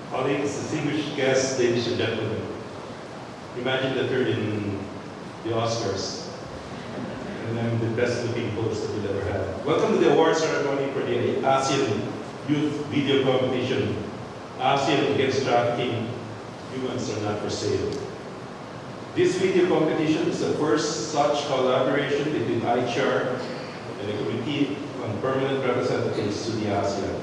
Colleagues, distinguished guests, ladies and gentlemen, imagine that you're in the Oscars and I'm the best looking host that you've ever had. Welcome to the award ceremony for the ASEAN Youth Video Competition, ASEAN Against Trafficking, Humans Are Not For Sale. This video competition is the first such collaboration between ICHR and the Committee on Permanent Representatives to the ASEAN.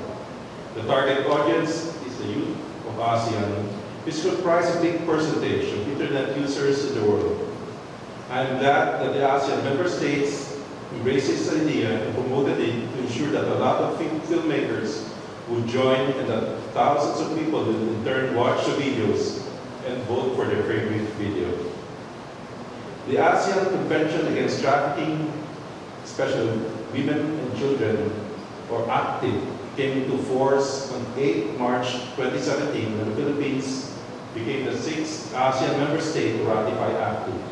The target audience is the youth of ASEAN, which comprise a big percentage of internet users in the world. I am glad that the ASEAN member states embraced this idea and promoted it to ensure that a lot of filmmakers would join and that thousands of people will in turn watch the videos and vote for their favorite video. The ASEAN Convention Against Trafficking, especially women and children, or ACTIV, came into force on 8 March 2017 when the Philippines became the 6th ASEAN member state to ratify ACTIV.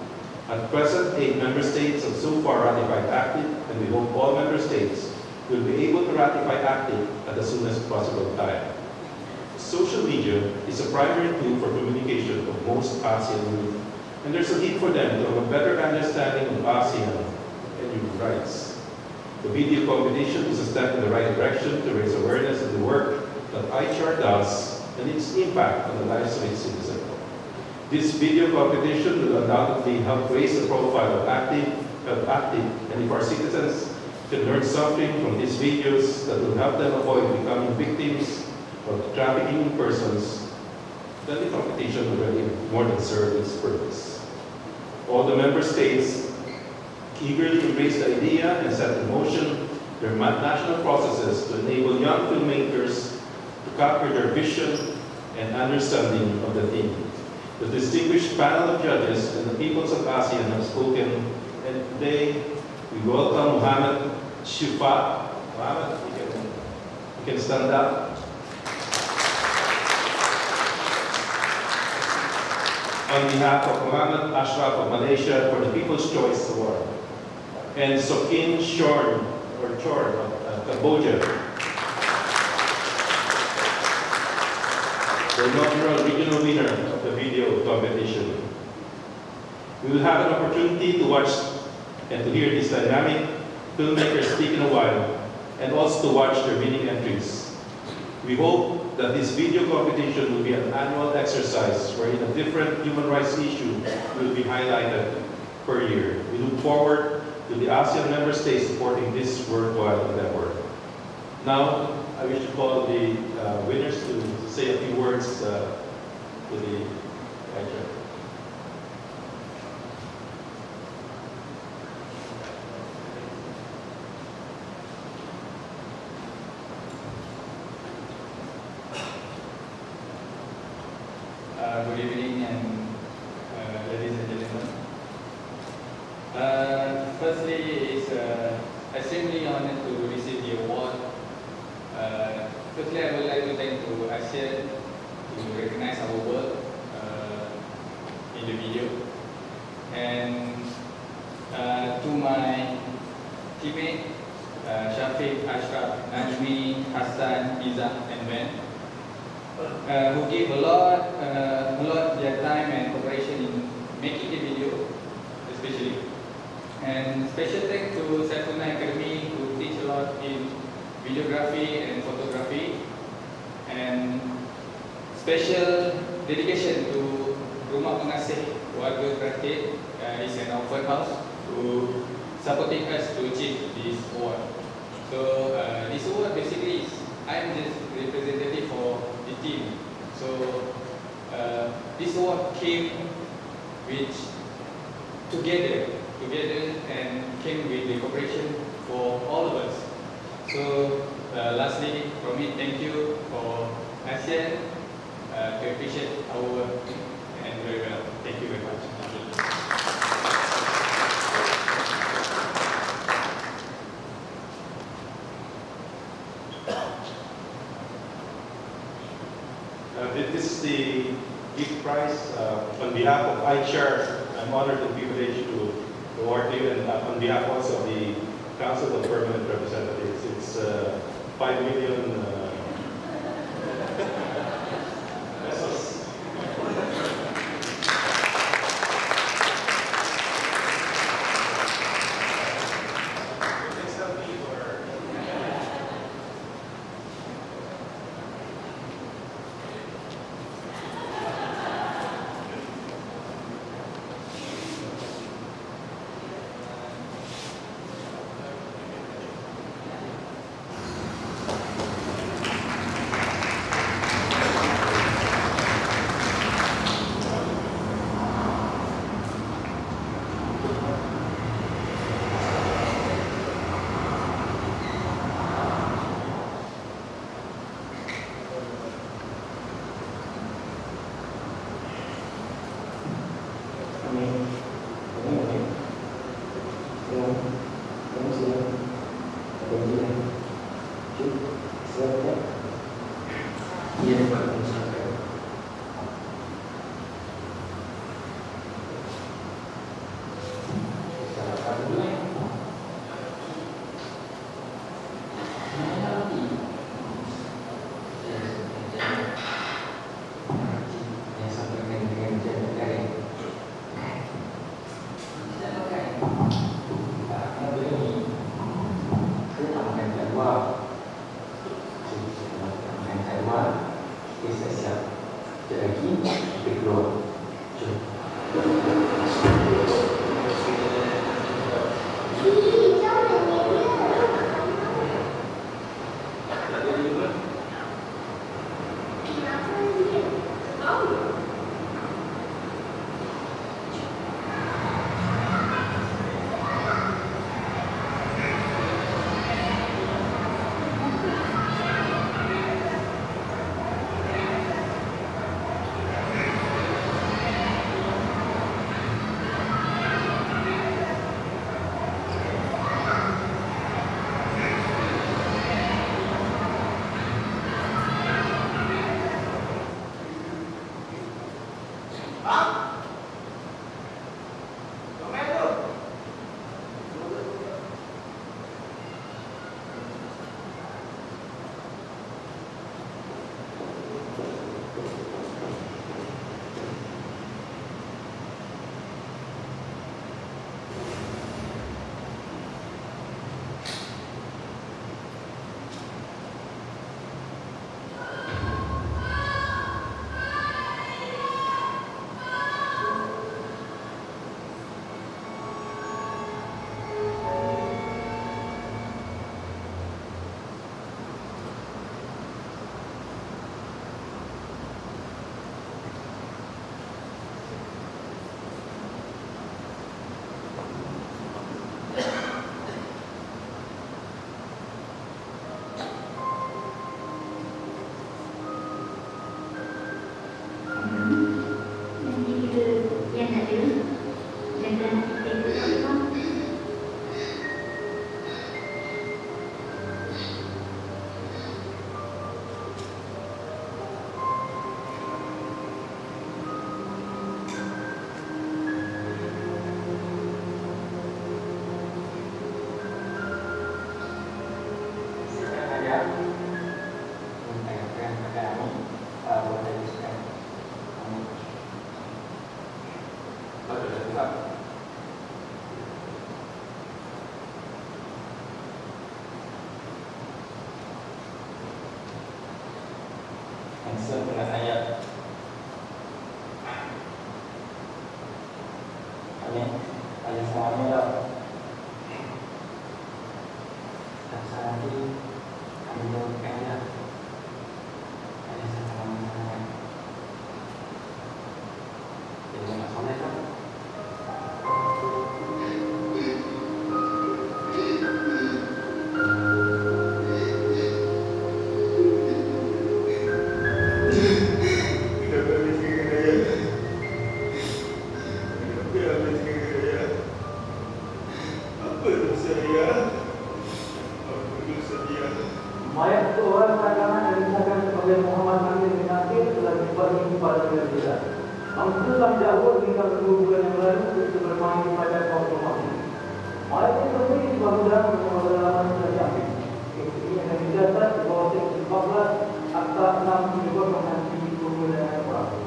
At present, 8 member states have so far ratified ACTIV, and we hope all member states will be able to ratify ACTIV at the soonest possible time. Social media is a primary tool for communication of most ASEAN youth, and there's a need for them to have a better understanding of ASEAN and human rights. The video competition is a step in the right direction to raise awareness of the work that ICHR does and its impact on the lives of its citizens. This video competition will undoubtedly help raise the profile of ACTIV, and if our citizens can learn something from these videos that will help them avoid becoming victims of trafficking in persons, then the competition will already more than serve its purpose. All the member states eagerly embrace the idea and set in motion their national processes to enable young filmmakers to capture their vision and understanding of the theme. The distinguished panel of judges and the peoples of ASEAN have spoken, and today we welcome Mohammed Shifa. Mohammed, you can stand up. On behalf of Mohammed Ashraf of Malaysia for the People's Choice Award, and Sokin Chorn of Cambodia, the inaugural regional winner of the video competition. We will have an opportunity to watch and to hear these dynamic filmmakers speak in a while, and also to watch their winning entries. We hope that this video competition will be an annual exercise wherein a different human rights issue will be highlighted per year. We look forward to the ASEAN member states supporting this worldwide endeavor. Now, I wish to call the winners to say a few words to the ICHR. Good evening, and ladies and gentlemen. Firstly, it's extremely honored to receive the award. Firstly, I would like to thank to ASEAN to recognize our work in the video, and to my teammate Shafiq, Ashraf, Najmi, Hassan, Izzah, and Ben, who give a lot their time and cooperation in making the video, especially. And special thanks to Saifullah Academy, who teach a lot in videography and photography. And special dedication to Rumah Pengasih Warga Kreatif, is an open house, who supporting us to achieve this award. So this award basically is, I am just representative for the team. So this award came with together and came with the cooperation for all of us. So lastly, from me, thank you for ASEAN to appreciate our work, and very well. Thank you very much. This is the gift prize. On behalf of iChair, I'm honored and privileged to award you, and on behalf also of the Council of Permanent Representatives, it's 5 million pesos. Handsome dengan saya. Ayah semuanya lah. Tak salah lagi. Kami jawabkan lah. Ayah sama-sama. Jadi jangan soleh kan? Mayat seorang pasangan yang disahkan sebagai Muhammad Amin bin Nasir telah dibagi kepada Malaysia. Langsung telah jauh hingga 2 bulan yang lalu untuk bermain pada konfirmasi. Mayat itu sendiri dibangun pada laman Sejami. Ini akan dicatat di bawah seksi 14 Akta 6 menyebut menghenti penggunaan orang.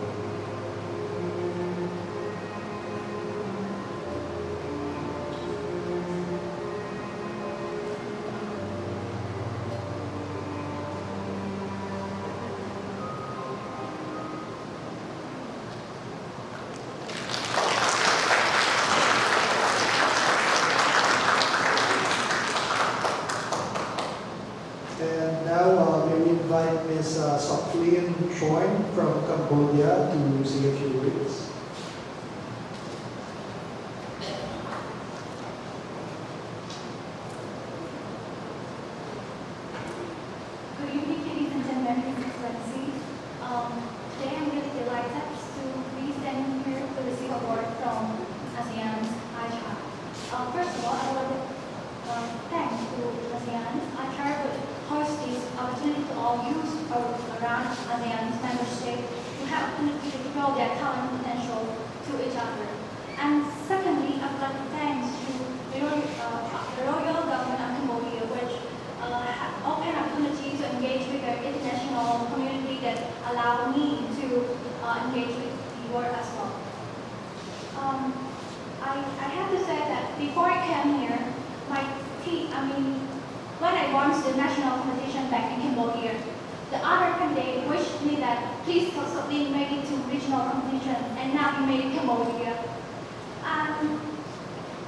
And now we invite Ms. Soklin Choi from Cambodia to say a few words. Good evening, ladies and gentlemen, His Excellency. Today I'm really delighted to be standing here with the Silver Award from ASEAN's ICHAR. First of all, I would like to thank to ASEAN ICHAR to host this opportunity to all youth around ASEAN's member states to have opportunity to grow their talent potential to each other. And secondly, I would like to thank to the royal government of Cambodia, which open opportunity to engage with the international community that allow me to engage with the world as well. I have to say that before I came here, when I won the national competition back in Cambodia, the other candidate wished me that please possibly make it to regional competition, and now we made it Cambodia.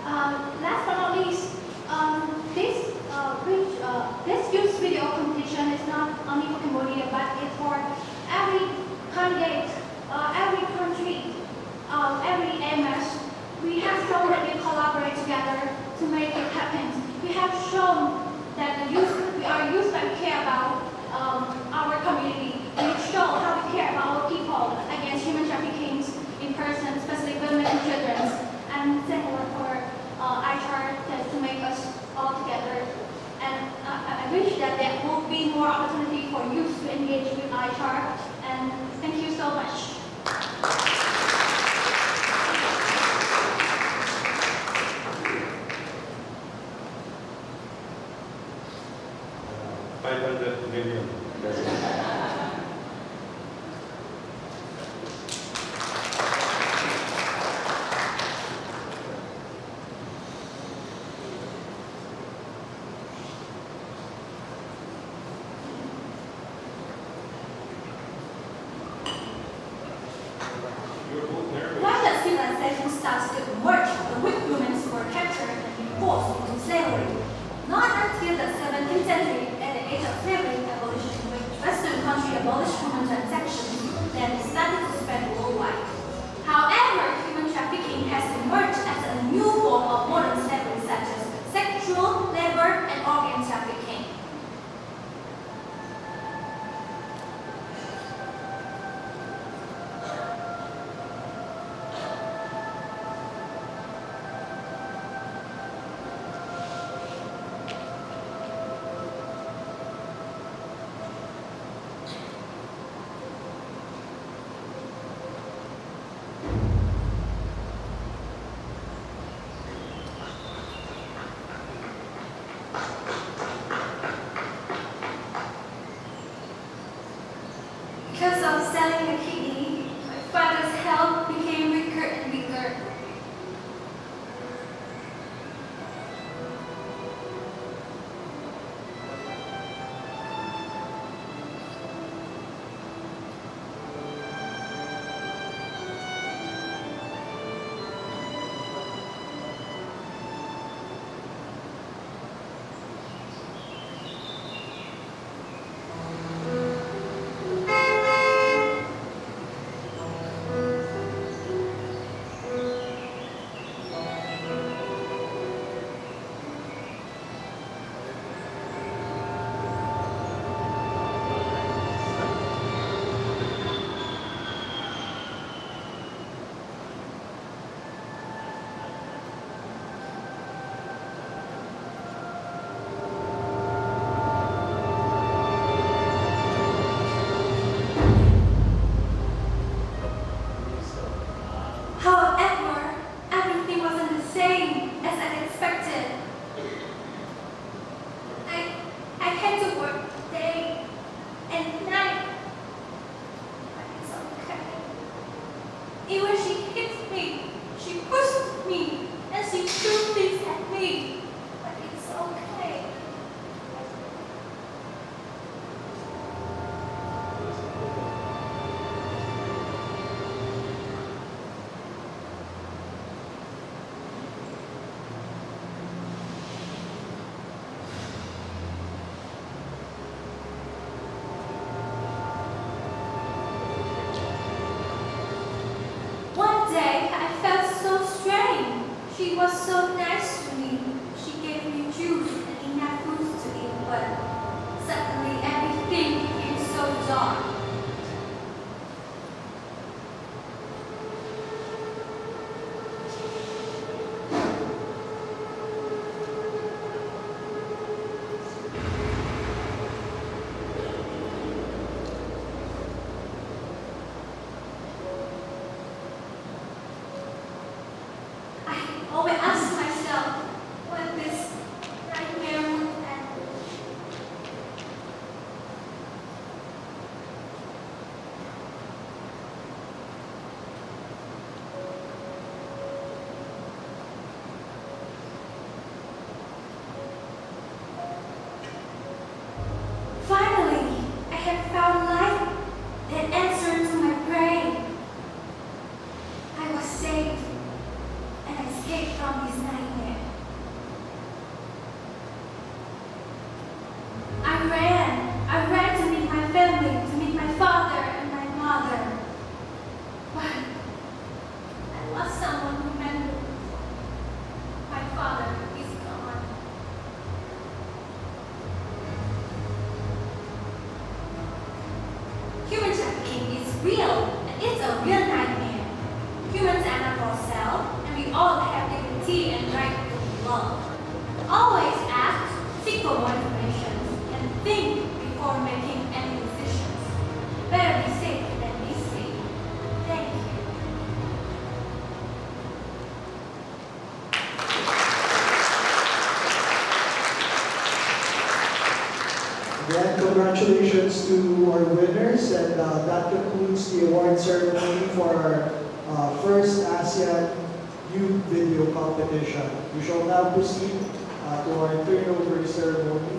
Last but not least, this youth video competition is not only for Cambodia, but it's for every candidate, every country, every MS. We have shown that we collaborate together to make it happen. We have shown that we are youth that care about our community. We show how we care about our people against human trafficking in person, especially women and children. And similar for ICHAR to make us all together. And I wish that there will be more opportunity for youth to engage with ICHAR. And thank you so much. 500 million. You're both nervous. When the civilization starts to emerge, the weak women were captured and forced into slavery. Not until the 17th century, at the age of slavery abolition, when Western countries abolished human transactions, then it started to spread worldwide. However, human trafficking has emerged as a new form of modern slavery, such as sexual, labor, and organ trafficking. Because of selling the kidney, my father's health became weaker and weaker. threw things at me, but it's okay. One day, I felt so strange. She was so nice to me. She gave me juice and enough food to eat, but suddenly everything became so dark. I always ask myself when this nightmare would end. Finally, I have found light that answered to my prayer. I was saved and escaped from this nightmare. I ran to meet my family, to meet my father and my mother. But I lost someone who meant me. My father is gone. Human trafficking is real, and it's a real nightmare. Humans are not for sale, and we all have dignity and right to belong. Always ask, seek for more information, and think before making any decisions. Better be safe than be safe. Thank you. Again, congratulations to our winners, and that concludes the award ceremony for our first ASEAN Youth Video Competition. We shall now proceed to our turnover ceremony.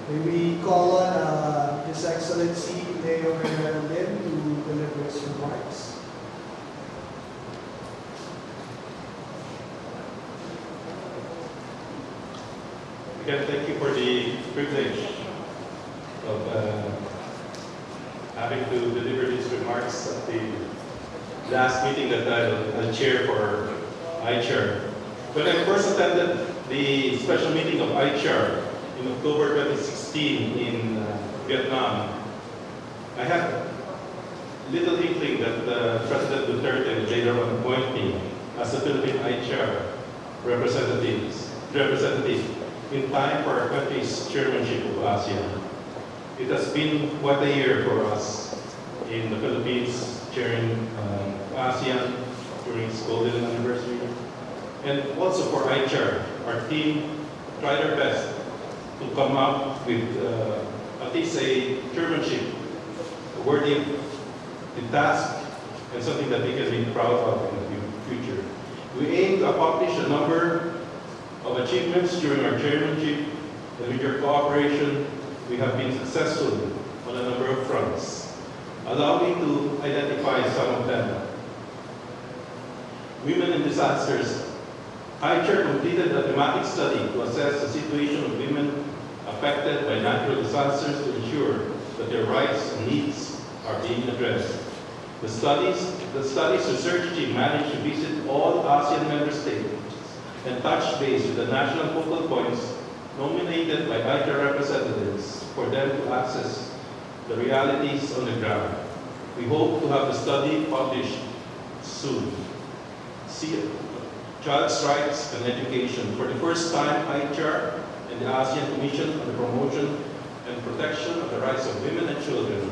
May we call on His Excellency Mayor Lim to deliver his remarks. Again, thank you for the privilege of having to deliver these remarks at the last meeting that I'll chair for ICHAR. When I first attended the special meeting of ICHAR in October 2016 in Vietnam, I had little inkling that President Duterte would later on appoint me as the Philippine ICHAR representative in time for our country's chairmanship of ASEAN. It has been quite a year for us in the Philippines chairing ASEAN during its golden anniversary. And also for ICHAR, our team tried our best to come up with at least a chairmanship worthy of the task and something that we can be proud of in the future. We aim to accomplish a number of achievements during our chairmanship, and with your cooperation, we have been successful on a number of fronts. Allow me to identify some of them. Women in disasters. ICHAR completed a thematic study to assess the situation of women affected by natural disasters to ensure that their rights and needs are being addressed. The study's research team managed to visit all ASEAN member states and touch base with the national focal points nominated by ICHAR representatives for them to access the realities on the ground. We hope to have the study published soon. Child's rights and education. For the first time, ICHAR and the ASEAN Commission on the Promotion and Protection of the Rights of Women and Children,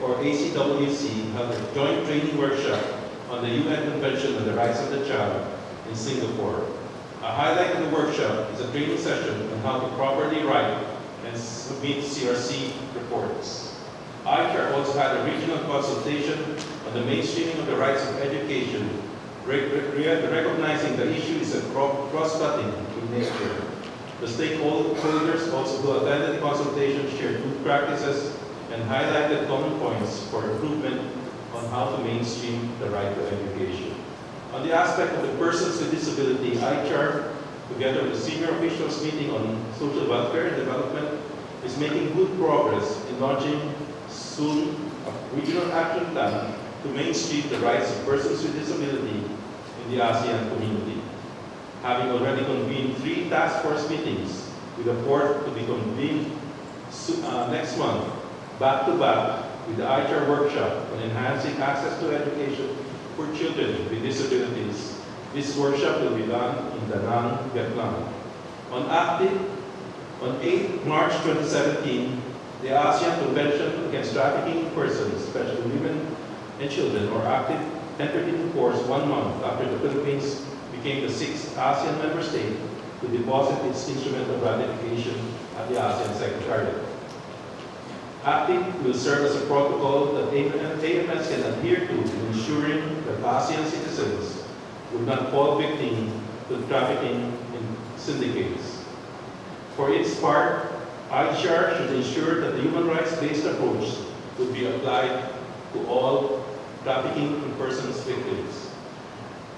or ACWC, held a joint training workshop on the UN Convention on the Rights of the Child in Singapore. A highlight of the workshop is a training session on how to properly write and submit CRC reports. ICHAR also had a regional consultation on the mainstreaming of the rights of education, recognizing the issue is a cross-cutting in nature. The stakeholders also who attended the consultation shared good practices and highlighted common points for improvement on how to mainstream the right to education. On the aspect of the persons with disability, ICHAR, together with the senior officials meeting on social welfare and development, is making good progress in launching soon a regional action plan to mainstream the rights of persons with disability in the ASEAN community. Having already convened 3 task force meetings, with a 4th to be convened next month, back-to-back with the ICHAR workshop on enhancing access to education for children with disabilities. This workshop will be done in Da Nang, Vietnam. On 8 March 2017, the ASEAN Convention Against Trafficking in Persons, especially women and children, or ACTIV, entered into force 1 month after the Philippines became the 6th ASEAN member state to deposit its instrument of ratification at the ASEAN Secretariat. ACTIV will serve as a protocol that AMS can adhere to in ensuring that ASEAN citizens would not fall victim to trafficking in syndicates. For its part, ICHAR should ensure that the human rights-based approach would be applied to all trafficking in persons victims.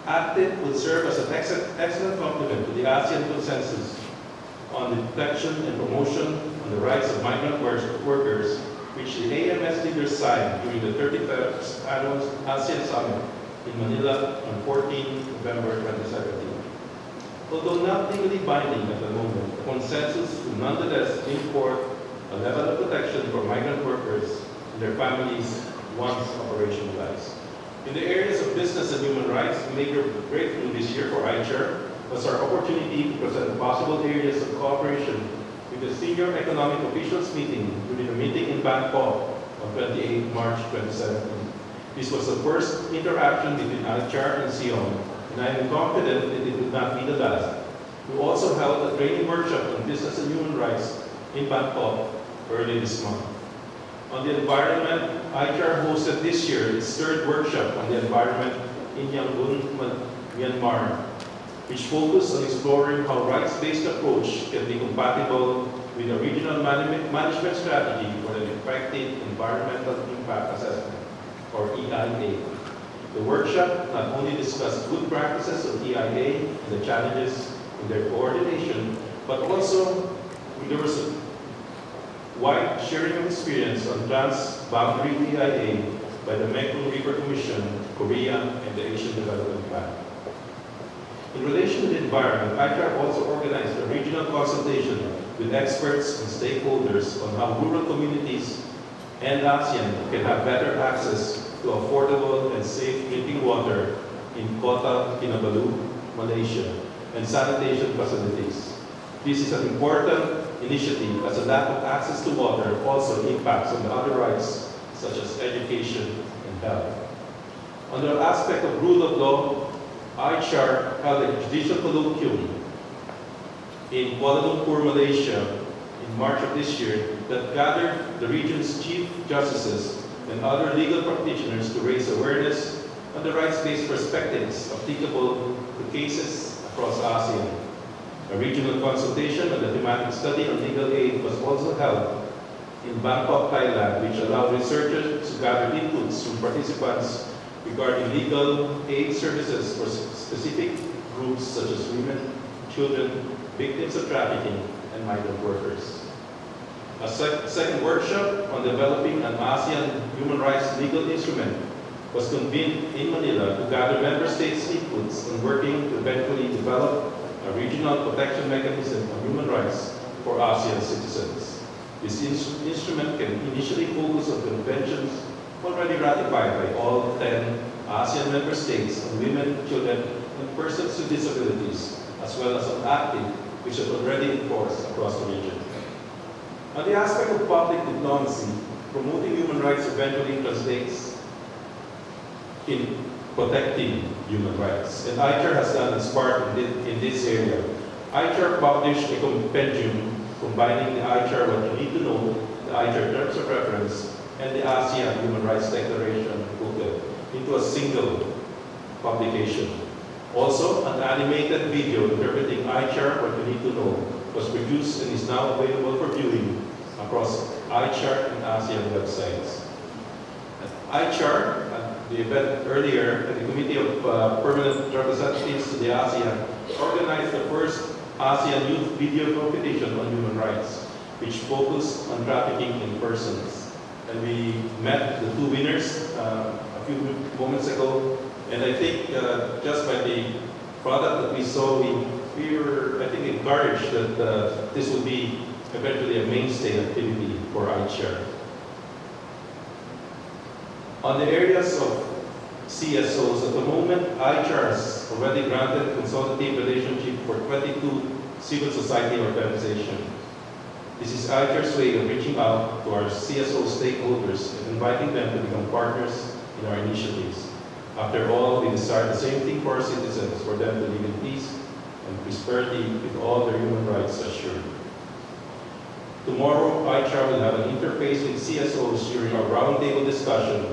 ACTIV would serve as an excellent complement to the ASEAN consensus on the protection and promotion on the rights of migrant workers, which the AMS leaders signed during the 35th Annual ASEAN Summit in Manila on 14 November 2017. Although not legally binding at the moment, the consensus will nonetheless bring forth a level of protection for migrant workers and their families once operationalized. In the areas of business and human rights, a major breakthrough this year for ICHAR was our opportunity to present possible areas of cooperation with the senior economic officials meeting during a meeting in Bangkok on 28 March 2017. This was the first interaction between ICHAR and SIOM, and I am confident that it will not be the last. We also held a training workshop on business and human rights in Bangkok early this month. On the environment, ICHAR hosted this year its 3rd workshop on the environment in Yangon, Myanmar, which focused on exploring how rights-based approach can be compatible with a regional management strategy for an effective environmental impact assessment, or EIA. The workshop not only discussed good practices of EIA and the challenges in their coordination, but also there was a wide sharing of experience on trans-boundary EIA by the Mekong River Commission, Korea, and the Asian Development Bank. In relation to the environment, ICHAR also organized a regional consultation with experts and stakeholders on how rural communities and ASEAN can have better access to affordable and safe drinking water in Kota Kinabalu, Malaysia, and sanitation facilities. This is an important initiative as a lack of access to water also impacts on the other rights such as education and health. On the aspect of rule of law, ICHAR held a judicial colloquium in Kuala Lumpur, Malaysia in March of this year that gathered the region's chief justices and other legal practitioners to raise awareness on the rights-based perspectives applicable to cases across ASEAN. A regional consultation on the thematic study on legal aid was also held in Bangkok, Thailand, which allowed researchers to gather inputs from participants regarding legal aid services for specific groups such as women, children, victims of trafficking, and migrant workers. A second workshop on developing an ASEAN human rights legal instrument was convened in Manila to gather member states' inputs on working to eventually develop a regional protection mechanism on human rights for ASEAN citizens. This instrument can initially focus on conventions already ratified by all 10 ASEAN member states on women, children, and persons with disabilities, as well as on ACTIV, which is already enforced across the region. On the aspect of public diplomacy, promoting human rights eventually translates in protecting human rights. And ICHR has done its part in this area. ICHR published a compendium combining the ICHR What You Need to Know, the ICHR Terms of Reference, and the ASEAN Human Rights Declaration booklet into a single publication. Also, an animated video interpreting ICHR What You Need to Know was produced and is now available for viewing across ICHR and ASEAN websites. At ICHR, at the event earlier, the Committee of Permanent Representatives to the ASEAN organized the first ASEAN Youth Video Competition on Human Rights, which focused on trafficking in persons. And we met the two winners a few moments ago, and I think just by the product that we saw, we were, I think, encouraged that this will be eventually a mainstay activity for ICHR. On the areas of CSOs, at the moment, ICHR has already granted consultative relationship for 22 civil society organizations. This is ICHR's way of reaching out to our CSO stakeholders and inviting them to become partners in our initiatives. After all, we desire the same thing for our citizens, for them to live in peace and prosperity with all their human rights assured. Tomorrow, ICHR will have an interface with CSOs during our roundtable discussion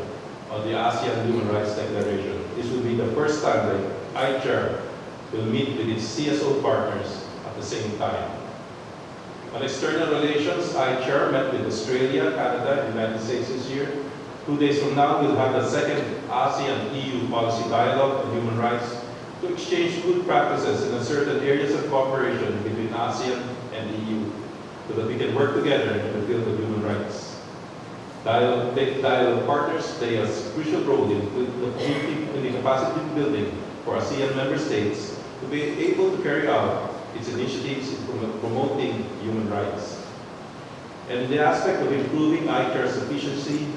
on the ASEAN Human Rights Declaration. This will be the first time that ICHR will meet with its CSO partners at the same time. On external relations, ICHR met with Australia, Canada, and the United States this year. 2 days from now, we'll have the second ASEAN-EU policy dialogue on human rights to exchange good practices in certain areas of cooperation between ASEAN and the EU so that we can work together in the field of human rights. Dialogue partners play a crucial role in the capacity building for ASEAN member states to be able to carry out its initiatives in promoting human rights. And in the aspect of improving ICHR's efficiency,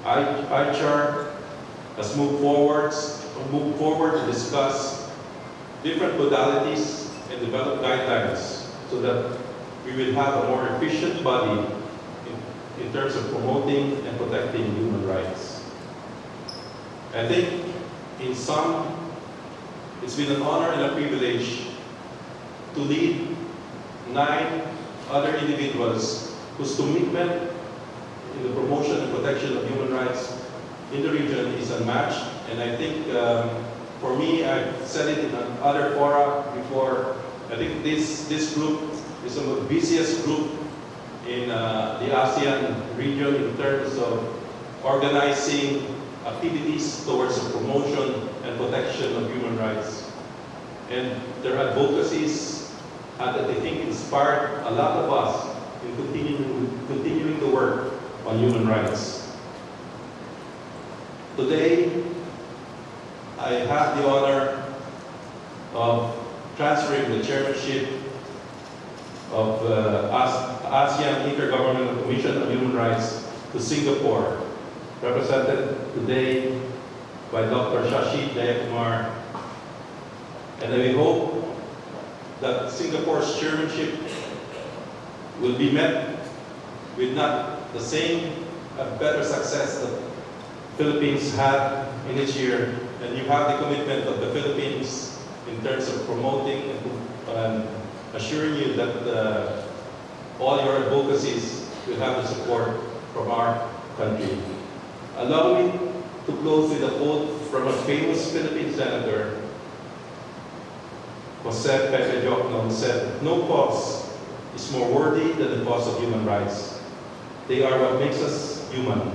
ICHR has moved forward to discuss different modalities and develop guidelines so that we will have a more efficient body in terms of promoting and protecting human rights. I think in sum, it's been an honor and a privilege to lead 9 other individuals whose commitment in the promotion and protection of human rights in the region is unmatched. And I think for me, I've said it in other fora before, I think this group is the busiest group in the ASEAN region in terms of organizing activities towards the promotion and protection of human rights. And their advocacies that I think inspired a lot of us in continuing the work on human rights. Today, I have the honor of transferring the chairmanship of ASEAN Intergovernmental Commission on Human Rights to Singapore, represented today by Dr. Shashi Jayakumar. And I hope that Singapore's chairmanship will be met with not the same, better success that Philippines had in its year, and you have the commitment of the Philippines in terms of promoting and assuring you that all your advocacies will have the support from our country. Allow me to close with a quote from a famous Philippine senator, Jose Pepe Jocno, said, "No cause is more worthy than the cause of human rights. They are what makes us human.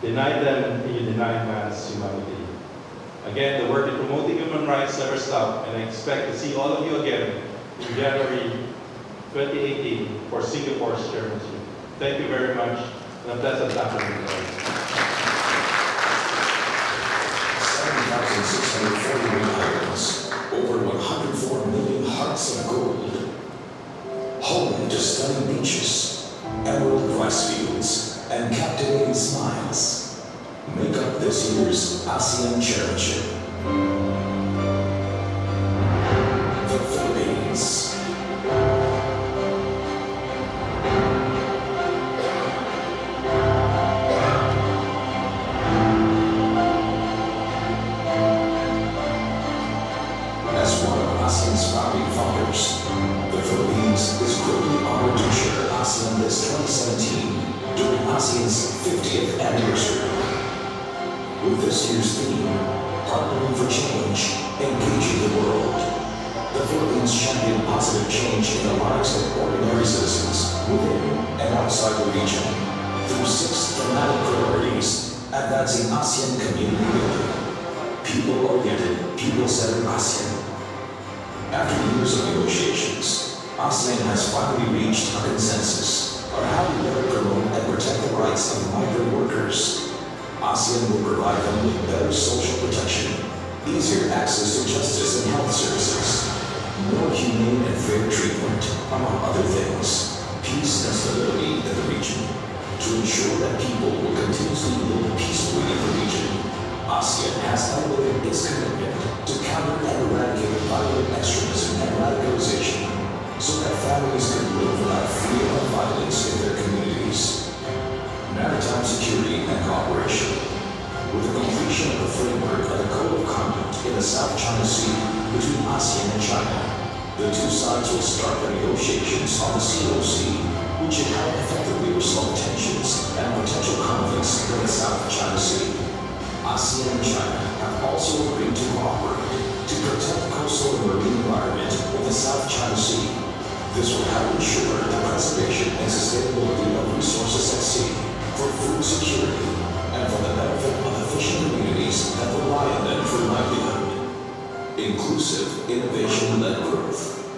Deny them and you deny man's humanity." Again, the work in promoting human rights never stops, and I expect to see all of you again in January 2018 for Singapore's chairmanship. Thank you very much, and a pleasant afternoon. 7,641 items, over 104 million hearts of gold. Home to stunning beaches, emerald rice fields, and captivating smiles make up this year's ASEAN Chairmanship. The Philippines. ASEAN this 2017 during ASEAN's 50th anniversary. With this year's theme, Partnering for Change, Engaging the World, the Philippines championed positive change in the lives of ordinary citizens within and outside the region through 6 thematic priorities advancing ASEAN community building. People-oriented, people-centered ASEAN. After years of negotiations, ASEAN has finally reached a consensus on how to better promote and protect the rights of migrant workers. ASEAN will provide them with better social protection, easier access to justice and health services, more humane and fair treatment, among other things, peace and stability in the region. To ensure that people will continuously live peacefully in the region, ASEAN has elevated its commitment to counter and eradicate violent extremism and radicalization so that families can live without fear of violence in their communities. Maritime security and cooperation. With the completion of the framework of the Code of Conduct in the South China Sea between ASEAN and China, the two sides will start the negotiations on the COC, which should help effectively resolve tensions and potential conflicts in the South China Sea. ASEAN and China have also agreed to cooperate to protect coastal and marine environment in the South China Sea. This will help ensure the preservation and sustainability of resources at sea for food security and for the benefit of the fishing communities that rely on them for livelihood. Inclusive, innovation-led growth.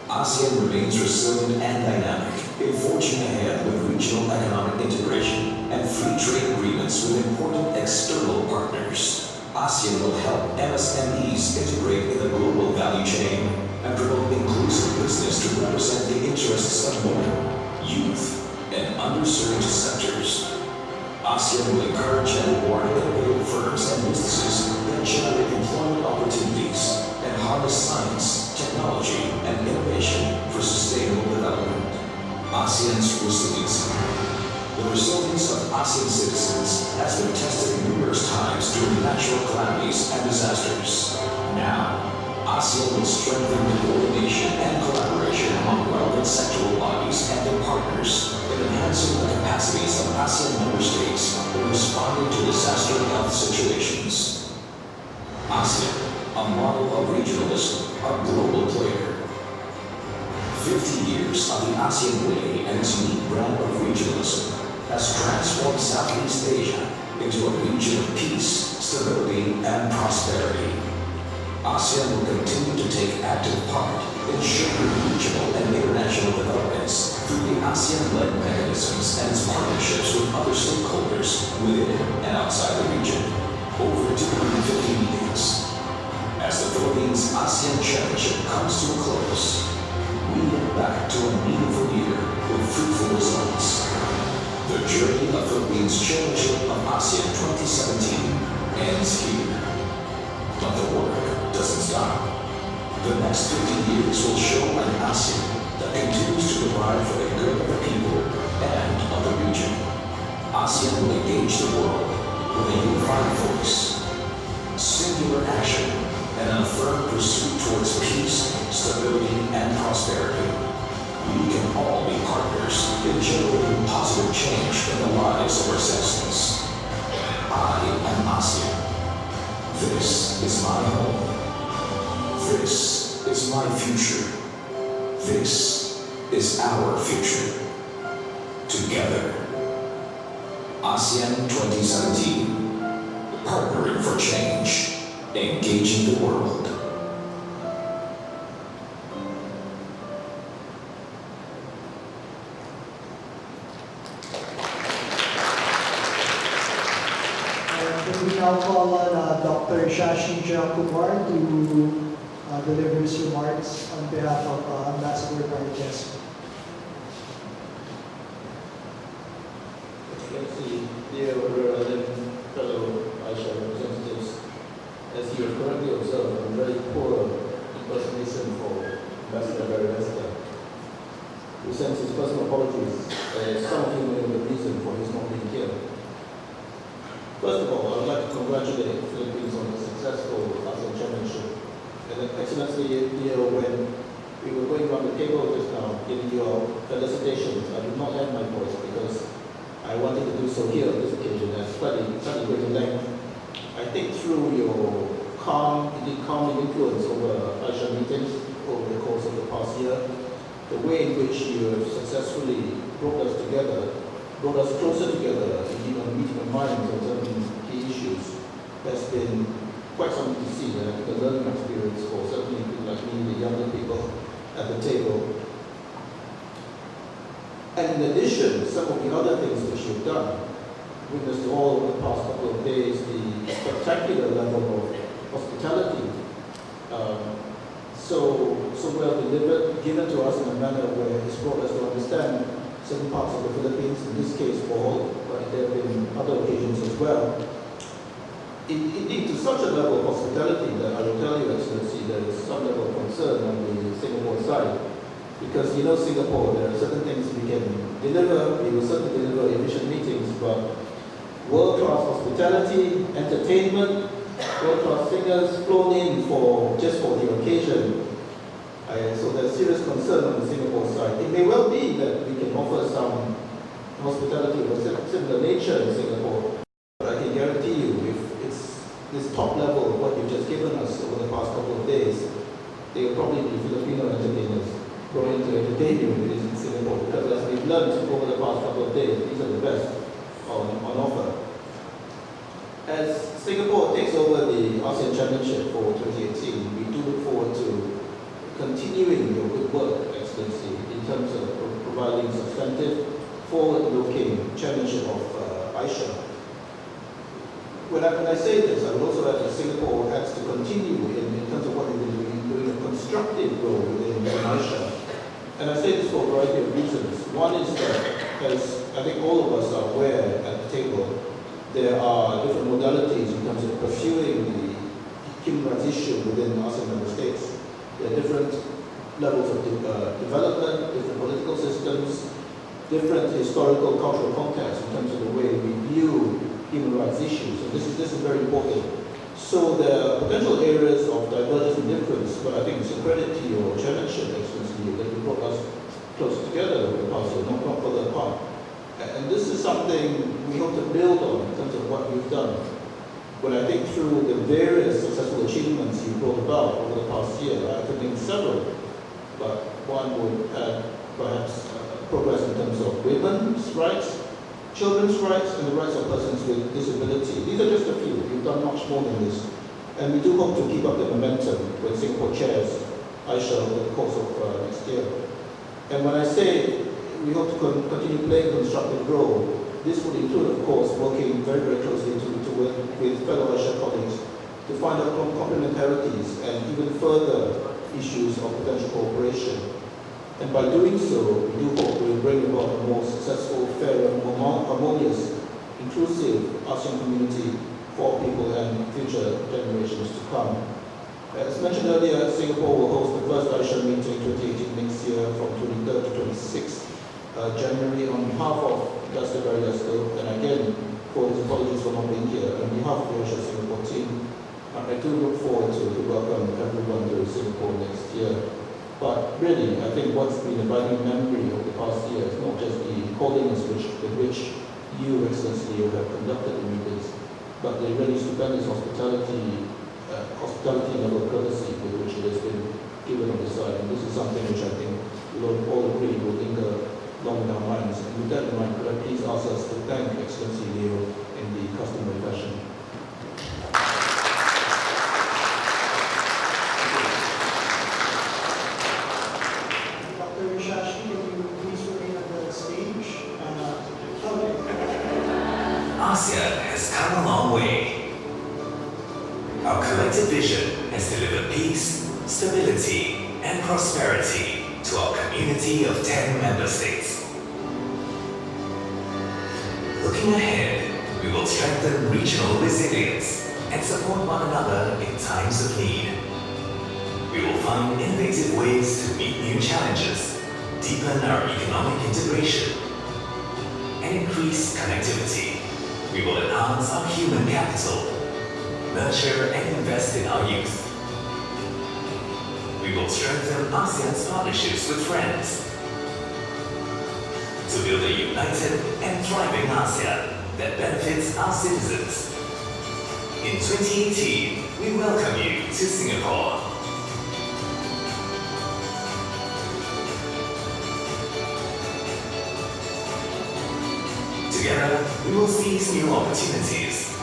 ASEAN remains resilient and dynamic in forging ahead with regional economic integration and free trade agreements with important external partners. ASEAN will help MSMEs integrate in the global value chain and promote inclusive business to represent the interests of women, youth, and underserved sectors. ASEAN will encourage and reward innovative firms and businesses that generate employment opportunities and harness science, technology, and innovation for sustainable development. ASEAN's resiliency. The resilience of ASEAN citizens has been tested numerous times during natural calamities and disasters. Now, ASEAN will strengthen the coordination and collaboration among relevant sectoral bodies and their partners in enhancing the capacities of ASEAN member states in responding to disaster health situations. ASEAN, a model of regionalism, a global player. 50 years of the ASEAN way and its unique brand of regionalism has transformed Southeast Asia into a region of peace, stability, and prosperity. ASEAN will continue to take active part in shaping regional and international developments through the ASEAN-led mechanisms and its partnerships with other stakeholders within and outside the region over 250 meetings. As the Philippines ASEAN Championship comes to a close, we look back to a meaningful year with fruitful results. The journey of Philippines Championship of ASEAN 2017 ends here. But the work doesn't stop. The next 50 years will show an ASEAN that continues to provide for the good of the people and of the region. ASEAN will engage the world with a unified voice, singular action, and a firm pursuit towards peace, stability, and prosperity. We can all be partners in generating positive change in the lives of our citizens. I am ASEAN. This is my home. This is my future. This is our future. Together. ASEAN 2017. Partnering for change. Engaging the world. We now call on Dr. Shashi Kumar to deliver his remarks on behalf of Ambassador Vargas. Excellency, dear fellow ASEAN representatives, as you have correctly observed, a very poor impersonation for Ambassador Vargas. He sends his personal apologies, some of you may know the reason for his not being here. First of all, I would like to congratulate the Philippines on the successful ASEAN Championship. And Excellency, here when We were going around the table just now, giving your felicitations. I did not add my voice because I wanted to do so here on this occasion at slightly greater length. I think through your calming influence over ASEAN meetings over the course of the past year, the way in which you have successfully brought us closer together, indeed on a meeting of minds on certain key issues, has been quite something to see, and I think a learning experience for certainly people like me, the younger people at the table. And in addition, some of the other things which you've done, witnessed all over the past couple of days, the spectacular level of hospitality, so well delivered, given to us in a manner where it's brought us to understand certain parts of the Philippines, in this case Bohol, but there have been other occasions as well. Indeed, to such a level of hospitality that I will tell you, Excellency, there is some level of concern on the Singapore side. Because you know Singapore, there are certain things we can deliver, we will certainly deliver efficient meetings, but world-class hospitality, entertainment, world-class singers flown in just for the occasion. So there's serious concern on the Singapore side. It may well be that we can offer some hospitality of a similar nature in Singapore, but I can guarantee you, if it's this top level of what you've just given us over the past couple of days, they will probably be Filipino entertainers going to entertain you in Singapore, because as we've learned over the past couple of days, these are the best on offer. As Singapore takes over the ASEAN Championship for 2018, we do look forward to continuing your good work, Excellency, in terms of providing substantive, forward-looking championship of Asia. When I say this, I would also add that Singapore has to continue in terms of what we've been doing a constructive role in Asia. And I say this for a variety of reasons. One is that, as I think all of us are aware at the table, there are different modalities in terms of pursuing the human rights issue within ASEAN member states. There are different levels of development, different political systems, different historical cultural contexts in terms of the way we view human rights issues. And this is very important. So there are potential areas of divergence and difference, but I think it's a credit to your chairmanship, Excellency, that you brought us closer together over the past year, not further apart. And this is something we hope to build on in terms of what we've done. When I think through the various successful achievements you brought about over the past year, I could name several, but one would add perhaps progress in terms of women's rights, children's rights, and the rights of persons with disability. These are just a few. You've done much more than this. And we do hope to keep up the momentum when Singapore chairs Asia over the course of next year. And when I say we hope to continue playing a constructive role, this would include, of course, working very, very closely to work with fellow Asia colleagues to find out complementarities and even further issues of potential cooperation. And by doing so, we do hope we will bring about a more successful, fairer, more harmonious, inclusive ASEAN community for people and future generations to come. As mentioned earlier, Singapore will host the first ASEAN meeting 2018 next year from 23rd to 26th January on behalf of Dr. Barry Lesko, and again, for his apologies for not being here, on behalf of the ASEAN Singapore team, I do look forward to welcome everyone to Singapore next year. But really, I think what's been a abiding memory of the past year is not just the holiness with which you, Excellency, have conducted the meetings, but the really stupendous hospitality level of courtesy with which it has been given on this side. And this is something which I think we'll all agree will linger long in our minds. And with that in mind, could I please ask us to thank Excellency Leo in the customary fashion. ASEAN has come a long way. Our collective vision has delivered peace, stability, and prosperity to our community of 10 member states. Looking ahead, we will strengthen regional resilience and support one another in times of need. We will find innovative ways to meet new challenges, deepen our economic integration, and increase connectivity. We will enhance our human capital, nurture and invest in our youth. we will strengthen ASEAN's partnerships with friends to build a united and thriving ASEAN that benefits our citizens. In 2018, we welcome you to Singapore. Together, we will seize new opportunities.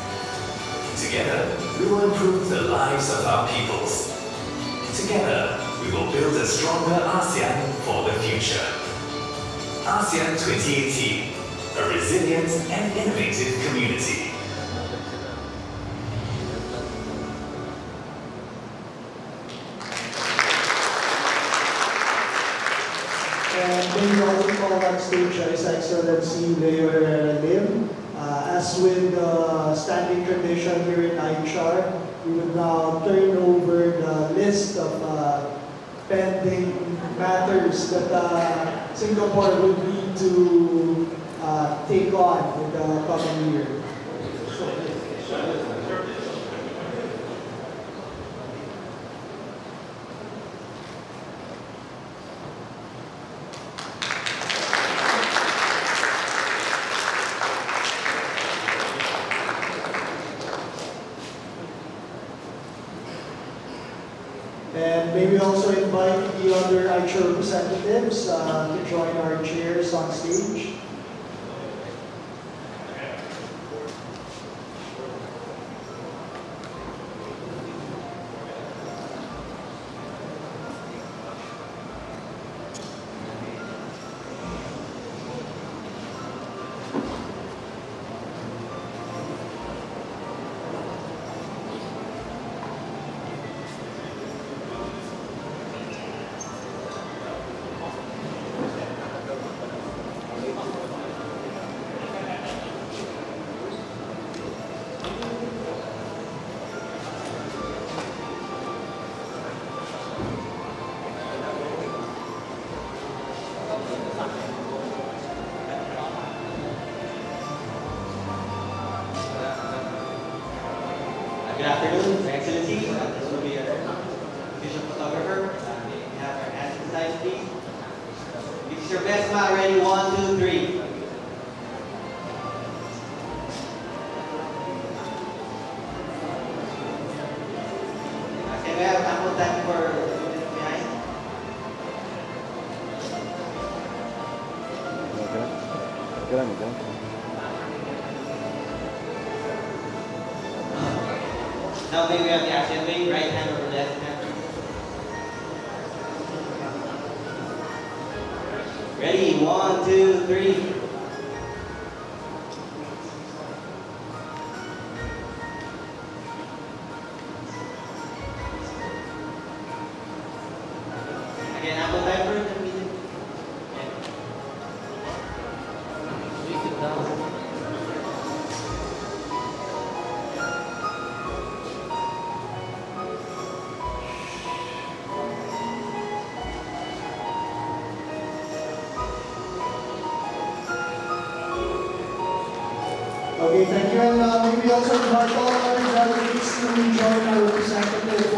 Together, we will improve the lives of our peoples. Together, we will build a stronger ASEAN for the future. ASEAN 2018, a resilient and innovative community. And then we also call on stage His Excellency Mayor Lim. As with the standing tradition here in ICHAR, we would now turn over the list of pending matters that Singapore would need to take on in the coming year. And may we also invite the other ICHAR representatives to join our chairs on stage. Good afternoon, Your Excellency. This will be our official photographer. May we have our hands to the side, please. This is your best smile. Ready? 1, 2, 3. Can we have ample time for behind? Now may we have the action wing, right hand over left hand. Ready? 1, 2, 3. Again, ample time for the meeting. Please sit down. Okay, thank you. And maybe also invite all our delegates to join our representative